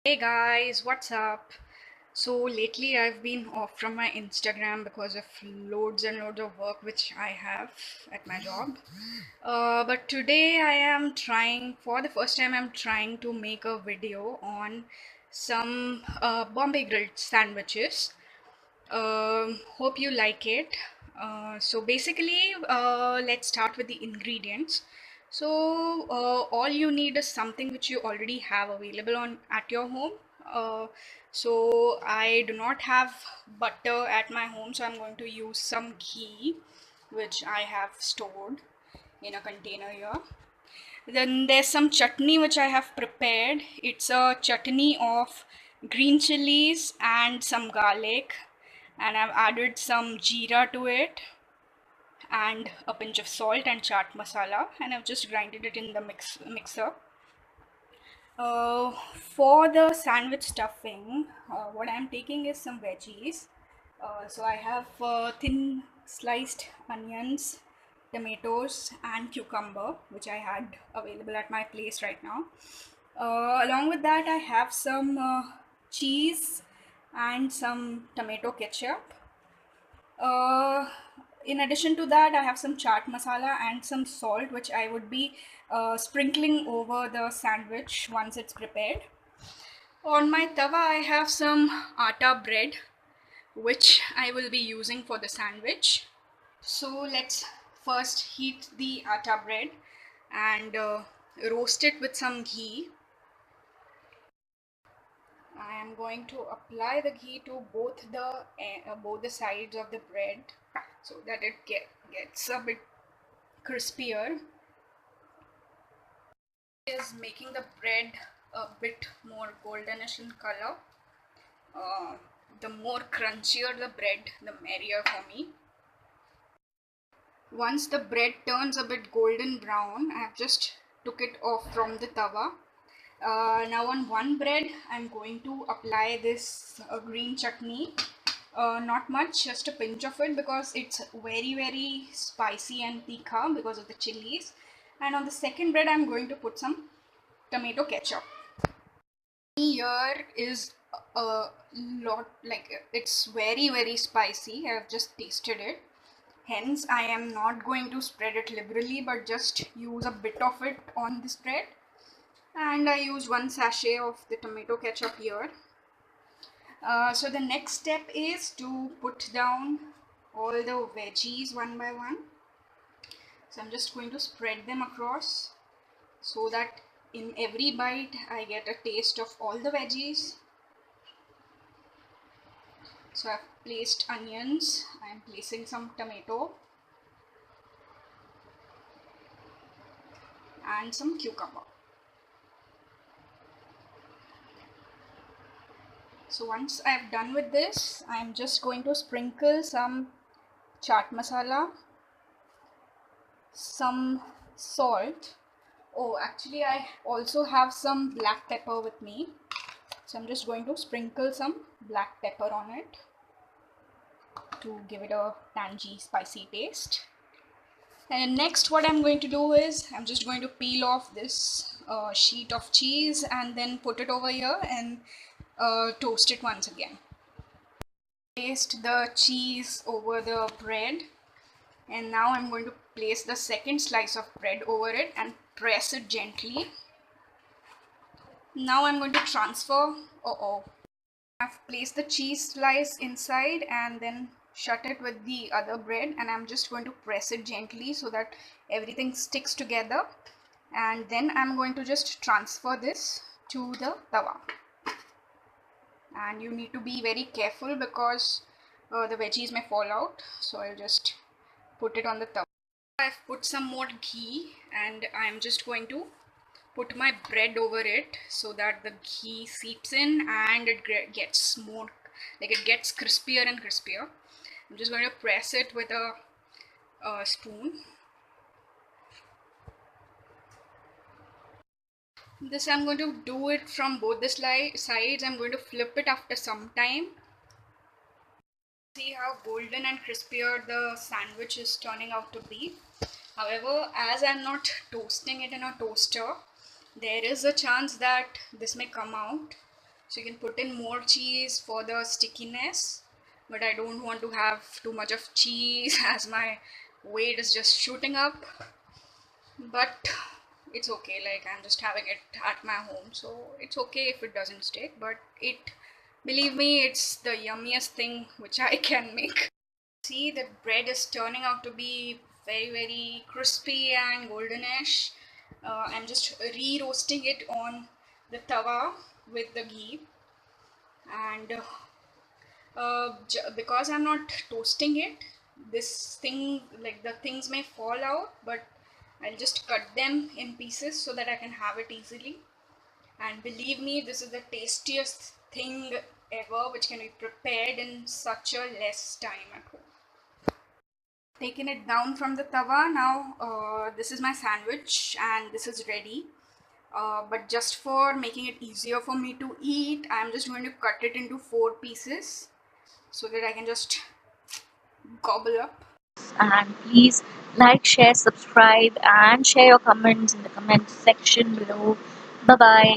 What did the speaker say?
Hey guys, what's up? So lately I've been off from my Instagram because of loads and loads of work which I have at my job. But today I am trying, for the first time, I'm trying to make a video on some Bombay grilled sandwiches. Hope you like it. So basically, let's start with the ingredients. So all you need is something which you already have available on at your home. So I do not have butter at my home, so I'm going to use some ghee, which I have stored in a container here. Then there's some chutney which I have prepared. It's a chutney of green chilies and some garlic, and I've added some jeera to it and a pinch of salt and chaat masala, and I've just grinded it in the mixer. For the sandwich stuffing, what I'm taking is some veggies. So I have thin sliced onions, tomatoes, and cucumber, which I had available at my place right now. Along with that, I have some cheese and some tomato ketchup. Uh, in addition to that, I have some chaat masala and some salt, which I would be sprinkling over the sandwich once it's prepared. On my tawa, I have some atta bread, which I will be using for the sandwich. So let's first heat the atta bread and roast it with some ghee. I am going to apply the ghee to both the sides of the bread so that it gets a bit crispier. Is making the bread a bit more goldenish in color. Uh, the more crunchier the bread, the merrier for me. Once the bread turns a bit golden brown, I have just took it off from the tawa. Now on one bread, I'm going to apply this green chutney. Not much, just a pinch of it because it's very spicy and tikha because of the chilies. And on the second bread, I'm going to put some tomato ketchup. Here is a lot, like it's very spicy. I've just tasted it. Hence, I am not going to spread it liberally, but just use a bit of it on this bread. And I use one sachet of the tomato ketchup here. So the next step is to put down all the veggies one by one. So I'm just going to spread them across so that in every bite I get a taste of all the veggies. So I've placed onions, I'm placing some tomato and some cucumber. So once I've done with this, I'm just going to sprinkle some chaat masala, some salt. Oh, actually I also have some black pepper with me. So I'm just going to sprinkle some black pepper on it to give it a tangy, spicy taste. And next what I'm going to do is I'm just going to peel off this sheet of cheese and then put it over here and toast it once again. Placed the cheese over the bread, and now I'm going to place the second slice of bread over it and press it gently. Now I'm going to transfer. I've placed the cheese slice inside and then shut it with the other bread, and I'm just going to press it gently so that everything sticks together, and then I'm going to just transfer this to the tawa. And you need to be very careful because the veggies may fall out, so I'll just put it on the tawa. I've put some more ghee and I'm just going to put my bread over it so that the ghee seeps in and it gets more, like it gets crispier and crispier. I'm just going to press it with a spoon. This I'm going to do it from both the sides. I'm going to flip it after some time. See how golden and crispier the sandwich is turning out to be. However, as I'm not toasting it in a toaster, there is a chance that this may come out. So you can put in more cheese for the stickiness, but I don't want to have too much of cheese as my weight is just shooting up. But it's okay, like I'm just having it at my home, so it's okay if it doesn't stick. But it, believe me, it's the yummiest thing which I can make. See, the bread is turning out to be very, very crispy and goldenish. I'm just re-roasting it on the tawa with the ghee, and because I'm not toasting it, this thing, like the things may fall out, but I'll just cut them in pieces so that I can have it easily. And believe me, this is the tastiest thing ever which can be prepared in such a less time at home. Taken it down from the tawa. Now this is my sandwich and this is ready. But just for making it easier for me to eat, I'm just going to cut it into 4 pieces so that I can just gobble up. And please like, share, subscribe, and share your comments in the comment section below. Bye bye.